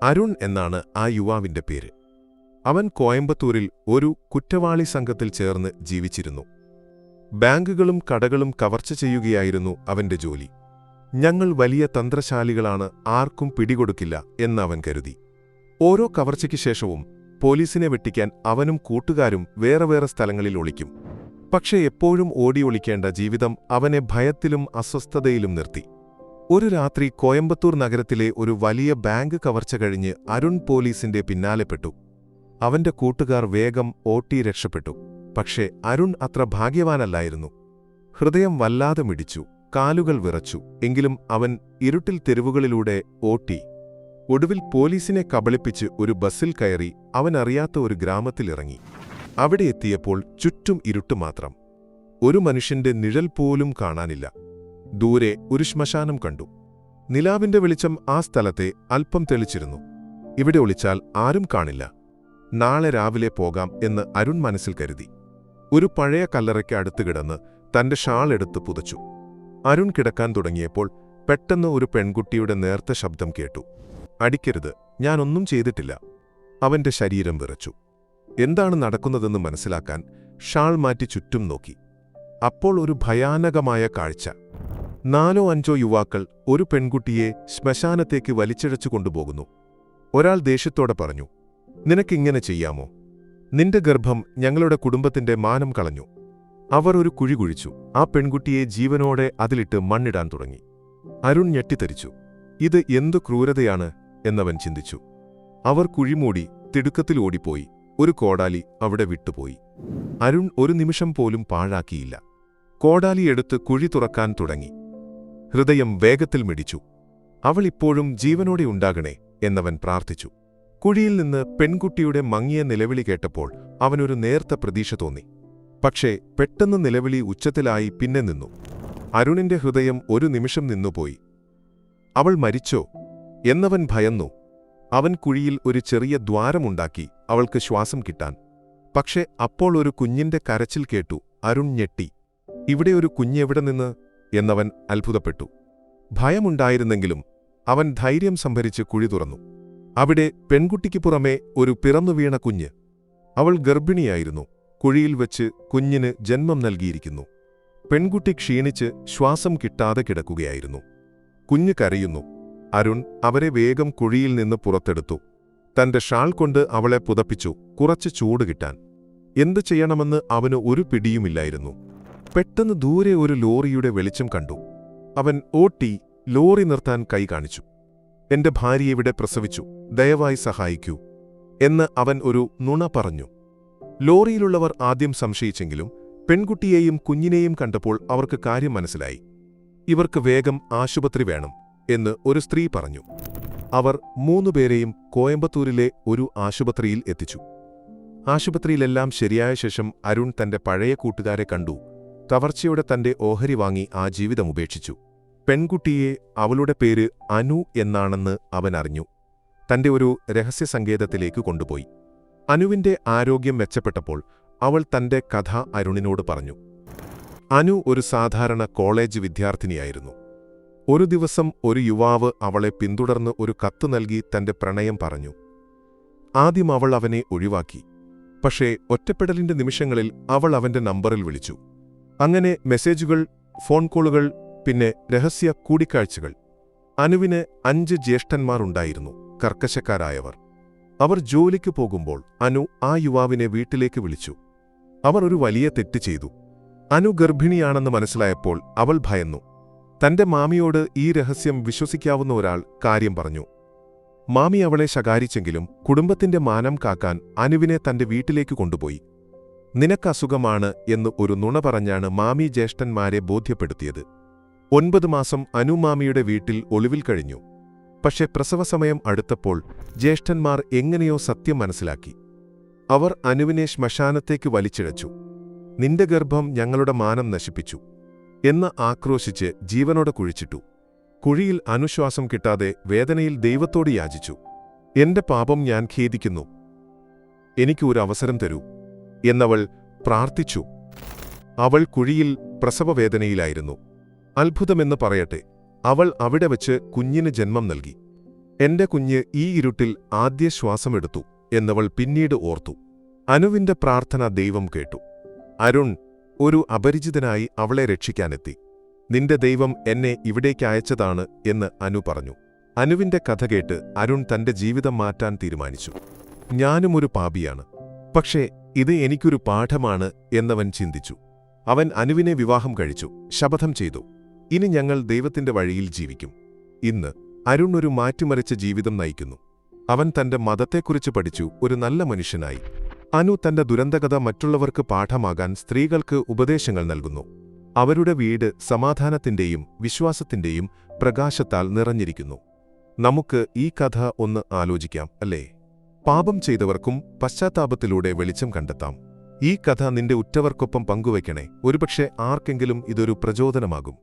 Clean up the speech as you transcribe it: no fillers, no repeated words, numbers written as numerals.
അരുൺ എന്നാണ് ആ യുവാവിന്റെ പേര്. അവൻ കോയമ്പത്തൂരിൽ ഒരു കുറ്റവാളി സംഘത്തിൽ ചേർന്ന് ജീവിച്ചിരുന്നു. ബാങ്കുകളും കടകളും കവർച്ച ചെയ്യുകയായിരുന്നു അവന്റെ ജോലി. ഞങ്ങൾ വലിയ തന്ത്രശാലികളാണ്, ആർക്കും പിടികൊടുക്കില്ല എന്നവൻ കരുതി. ഓരോ കവർച്ചയ്ക്ക് ശേഷവും പോലീസിനെ വെട്ടിക്കാൻ അവനും കൂട്ടുകാരും വേറെ വേറെ സ്ഥലങ്ങളിൽ ഒളിക്കും. പക്ഷേ എപ്പോഴും ഓടിയൊളിക്കേണ്ട ജീവിതം അവനെ ഭയത്തിലും അസ്വസ്ഥതയിലും നിർത്തി. ഒരു രാത്രി കോയമ്പത്തൂർ നഗരത്തിലെ ഒരു വലിയ ബാങ്ക് കവർച്ച കഴിഞ്ഞ് അരുൺ പോലീസിന്റെ പിന്നാലെപ്പെട്ടു. അവന്റെ കൂട്ടുകാർ വേഗം ഓട്ടി രക്ഷപ്പെട്ടു. പക്ഷേ അരുൺ അത്ര ഭാഗ്യവാനല്ലായിരുന്നു. ഹൃദയം വല്ലാതെ മിടിച്ചു, കാലുകൾ വിറച്ചു. എങ്കിലും അവൻ ഇരുട്ടിൽ തെരുവുകളിലൂടെ ഓട്ടി. ഒടുവിൽ പോലീസിനെ കബളിപ്പിച്ച് ഒരു ബസ്സിൽ കയറി അവനറിയാത്ത ഒരു ഗ്രാമത്തിലിറങ്ങി. അവിടെ എത്തിയപ്പോൾ ചുറ്റും ഇരുട്ട് മാത്രം. ഒരു മനുഷ്യന്റെ നിഴൽ പോലും കാണാനില്ല. ദൂരെ ഒരു ശ്മശാനം കണ്ടു. നിലാവിന്റെ വെളിച്ചം ആ സ്ഥലത്തെ അല്പം തെളിച്ചിരുന്നു. ഇവിടെ ഒളിച്ചാൽ ആരും കാണില്ല. നാളെ രാവിലെ പോകാം എന്ന് അരുൺ മനസ്സിൽ കരുതി. ഒരു പഴയ കല്ലറയ്ക്ക് അടുത്ത് കിടന്ന് തന്റെ ഷാൾ എടുത്ത് പുതച്ചു. അരുൺ കിടക്കാൻ തുടങ്ങിയപ്പോൾ പെട്ടെന്ന് ഒരു പെൺകുട്ടിയുടെ നേർത്ത ശബ്ദം കേട്ടു. "അടിക്കരുത്, ഞാനൊന്നും ചെയ്തിട്ടില്ല." അവന്റെ ശരീരം വിറച്ചു. എന്താണ് നടക്കുന്നതെന്ന് മനസ്സിലാക്കാൻ ഷാൾ മാറ്റി ചുറ്റും നോക്കി. അപ്പോൾ ഒരു ഭയാനകമായ കാഴ്ച. 4-5 യുവാക്കൾ ഒരു പെൺകുട്ടിയെ ശ്മശാനത്തേക്ക് വലിച്ചിഴച്ചു കൊണ്ടുപോകുന്നു. ഒരാൾ ദേഷ്യത്തോടെ പറഞ്ഞു, "നിനക്കിങ്ങനെ ചെയ്യാമോ? നിന്റെ ഗർഭം ഞങ്ങളുടെ കുടുംബത്തിന്റെ മാനം കളഞ്ഞു." അവർ ഒരു കുഴി കുഴിച്ചു. ആ പെൺകുട്ടിയെ ജീവനോടെ അതിലിട്ട് മണ്ണിടാൻ തുടങ്ങി. അരുൺ ഞെട്ടിത്തരിച്ചു. ഇത് എന്തു ക്രൂരതയാണ് എന്നവൻ ചിന്തിച്ചു. അവർ കുഴിമൂടി തിടുക്കത്തിൽ ഓടിപ്പോയി. ഒരു കോടാലി അവിടെ വിട്ടുപോയി. അരുൺ ഒരു നിമിഷം പോലും പാഴാക്കിയില്ല. കോടാലിയെടുത്ത് കുഴി തുറക്കാൻ തുടങ്ങി. ഹൃദയം വേഗത്തിൽ മിടിച്ചു. "അവൾ ഇപ്പോഴും ജീവനോടെ ഉണ്ടാകണേ" എന്നവൻ പ്രാർത്ഥിച്ചു. കുഴിയിൽ നിന്ന് പെൺകുട്ടിയുടെ മങ്ങിയ നിലവിളി കേട്ടപ്പോൾ അവനൊരു നേർത്ത പ്രതീക്ഷ തോന്നി. പക്ഷേ പെട്ടെന്ന് നിലവിളി ഉച്ചത്തിലായി പിന്നെ നിന്നു. അരുണിന്റെ ഹൃദയം ഒരു നിമിഷം നിന്നുപോയി. അവൾ മരിച്ചോ എന്നവൻ ഭയന്നു. അവൻ കുഴിയിൽ ഒരു ചെറിയ ദ്വാരമുണ്ടാക്കി അവൾക്ക് ശ്വാസം കിട്ടാൻ. പക്ഷേ അപ്പോൾ ഒരു കുഞ്ഞിന്റെ കരച്ചിൽ കേട്ടു. അരുൺ ഞെട്ടി. "ഇവിടെ ഒരു കുഞ്ഞെവിടെ നിന്ന്?" എന്നവൻ അത്ഭുതപ്പെട്ടു. ഭയമുണ്ടായിരുന്നെങ്കിലും അവൻ ധൈര്യം സംഭരിച്ച് കുഴി തുറന്നു. അവിടെ പെൺകുട്ടിക്ക് പുറമേ ഒരു പിറന്നുവീണ കുഞ്ഞ്. അവൾ ഗർഭിണിയായിരുന്നു. കുഴിയിൽ വച്ച് കുഞ്ഞിന് ജന്മം നൽകിയിരിക്കുന്നു. പെൺകുട്ടി ക്ഷീണിച്ച് ശ്വാസം കിട്ടാതെ കിടക്കുകയായിരുന്നു. കുഞ്ഞ് കരയുന്നു. അരുൺ അവരെ വേഗം കുഴിയിൽ നിന്ന് പുറത്തെടുത്തു. തന്റെ ഷാൾ കൊണ്ട് അവളെ പുതപ്പിച്ചു, കുറച്ച് ചൂട് കിട്ടാൻ. എന്തു ചെയ്യണമെന്ന് അവന് ഒരു പിടിയുമില്ലായിരുന്നു. പെട്ടെന്ന് ദൂരെ ഒരു ലോറിയുടെ വെളിച്ചം കണ്ടു. അവൻ ഓട്ടി ലോറി നിർത്താൻ കൈ കാണിച്ചു. "എന്റെ ഭാര്യ ഇവിടെ പ്രസവിച്ചു, ദയവായി സഹായിക്കൂ" എന്ന് അവൻ ഒരു നുണ പറഞ്ഞു. ലോറിയിലുള്ളവർ ആദ്യം സംശയിച്ചെങ്കിലും പെൺകുട്ടിയെയും കുഞ്ഞിനെയും കണ്ടപ്പോൾ അവർക്ക് കാര്യം മനസ്സിലായി. "ഇവർക്ക് വേഗം ആശുപത്രി വേണം" എന്ന് ഒരു സ്ത്രീ പറഞ്ഞു. അവർ 3 പേരെയും കോയമ്പത്തൂരിലെ ഒരു ആശുപത്രിയിൽ എത്തിച്ചു. ആശുപത്രിയിലെല്ലാം ശരിയായ ശേഷം അരുൺ തന്റെ പഴയ കൂട്ടുകാരെ കണ്ടു. കവർച്ചയോടെ തന്റെ ഓഹരി വാങ്ങി ആ ജീവിതം ഉപേക്ഷിച്ചു. പെൺകുട്ടിയെ അവളുടെ പേര് അനു എന്നാണെന്ന് അവൻ അറിഞ്ഞു. തന്റെ ഒരു രഹസ്യസങ്കേതത്തിലേക്ക് കൊണ്ടുപോയി. അനുവിന്റെ ആരോഗ്യം മെച്ചപ്പെട്ടപ്പോൾ അവൾ തന്റെ കഥ അരുണിനോട് പറഞ്ഞു. അനു ഒരു സാധാരണ കോളേജ് വിദ്യാർത്ഥിനിയായിരുന്നു. ഒരു ദിവസം ഒരു യുവാവ് അവളെ പിന്തുടർന്ന് ഒരു കത്ത് നൽകി തന്റെ പ്രണയം പറഞ്ഞു. ആദ്യം അവൾ അവനെ ഒഴിവാക്കി. പക്ഷേ ഒറ്റപ്പെടലിന്റെ നിമിഷങ്ങളിൽ അവൾ അവന്റെ നമ്പറിൽ വിളിച്ചു. അങ്ങനെ മെസ്സേജുകൾ, ഫോൺ കോളുകൾ, പിന്നെ രഹസ്യ കൂടിക്കാഴ്ചകൾ. അനുവിന് 5 ജ്യേഷ്ഠന്മാർ ഉണ്ടായിരുന്നു, കർക്കശക്കാരായവർ. അവർ ജോലിക്ക് പോകുമ്പോൾ അനു ആ യുവാവിനെ വീട്ടിലേക്ക് വിളിച്ചു. അവർ ഒരു വലിയ തെറ്റ് ചെയ്തു. അനു ഗർഭിണിയാണെന്ന് മനസ്സിലായപ്പോൾ അവൾ ഭയന്നു. തന്റെ മാമിയോട് ഈ രഹസ്യം വിശ്വസിക്കാവുന്ന ഒരാൾ കാര്യം പറഞ്ഞു. മാമി അവളെ ശകാരിച്ചെങ്കിലും കുടുംബത്തിന്റെ മാനം കാക്കാൻ അനുവിനെ തന്റെ വീട്ടിലേക്ക് കൊണ്ടുപോയി. "നിനക്കസുഖമാണ്" എന്ന് ഒരു നുണ പറഞ്ഞാണ് മാമി ജ്യേഷ്ഠന്മാരെ ബോധ്യപ്പെടുത്തിയത്. 9 മാസം അനു മാമിയുടെ വീട്ടിൽ ഒളിവിൽ കഴിഞ്ഞു. പക്ഷെ പ്രസവസമയം അടുത്തപ്പോൾ ജ്യേഷ്ഠന്മാർ എങ്ങനെയോ സത്യം മനസ്സിലാക്കി. അവർ അനുവിനെ ശ്മശാനത്തേക്ക് വലിച്ചിഴച്ചു. "നിന്റെ ഗർഭം ഞങ്ങളുടെ മാനം നശിപ്പിച്ചു" എന്ന് ആക്രോശിച്ച് ജീവനോടെ കുഴിച്ചിട്ടു. കുഴിയിൽ അനുശ്വാസം കിട്ടാതെ വേദനയിൽ ദൈവത്തോട് യാചിച്ചു. "എന്റെ പാപം ഞാൻ ഖേദിക്കുന്നു, എനിക്ക് ഒരു അവസരം തരൂ" എന്നവൾ പ്രാർത്ഥിച്ചു. അവൾ കുഴിയിൽ പ്രസവവേദനയിലായിരുന്നു. അത്ഭുതമെന്ന് പറയട്ടെ, അവൾ അവിടെ വച്ച് കുഞ്ഞിന് ജന്മം നൽകി. എന്റെ കുഞ്ഞ് ഈ ഇരുട്ടിൽ ആദ്യ ശ്വാസമെടുത്തു എന്നവൾ പിന്നീട് ഓർത്തു. അനുവിന്റെ പ്രാർത്ഥന ദൈവം കേട്ടു. അരുൺ ഒരു അപരിചിതനായി അവളെ രക്ഷിക്കാനെത്തി. നിന്റെ ദൈവം എന്നെ ഇവിടേക്ക് അയച്ചതാണ് എന്ന് അനു പറഞ്ഞു. അനുവിന്റെ കഥ കേട്ട് അരുൺ തന്റെ ജീവിതം മാറ്റാൻ തീരുമാനിച്ചു. ഞാനും ഒരു പാപിയാണ്, പക്ഷേ ഇത് എനിക്കൊരു പാഠമാണ് എന്നവൻ ചിന്തിച്ചു. അവൻ അനുവിനെ വിവാഹം കഴിച്ചു, ശപഥം ചെയ്തു, ഇനി ഞങ്ങൾ ദൈവത്തിന്റെ വഴിയിൽ ജീവിക്കും. ഇന്ന് അരുൺ ഒരു മാറ്റിമറിച്ച ജീവിതം നയിക്കുന്നു. അവൻ തന്റെ മതത്തെക്കുറിച്ച് പഠിച്ചു, ഒരു നല്ല മനുഷ്യനായി. അനു തന്റെ ദുരന്തകഥ മറ്റുള്ളവർക്ക് പാഠമാകാൻ സ്ത്രീകൾക്ക് ഉപദേശങ്ങൾ നൽകുന്നു. അവരുടെ വീട് സമാധാനത്തിന്റെയും വിശ്വാസത്തിന്റെയും പ്രകാശത്താൽ നിറഞ്ഞിരിക്കുന്നു. നമുക്ക് ഈ കഥ ഒന്ന് ആലോചിക്കാം, അല്ലേ? പാപം ചെയ്തവർക്കും പശ്ചാത്താപത്തിലൂടെ വെളിച്ചം കണ്ടെത്താം. ഈ കഥ നിന്റെ ഉറ്റവർക്കൊപ്പം പങ്കുവയ്ക്കണേ. ഒരുപക്ഷെ ആർക്കെങ്കിലും ഇതൊരു പ്രചോദനമാകും.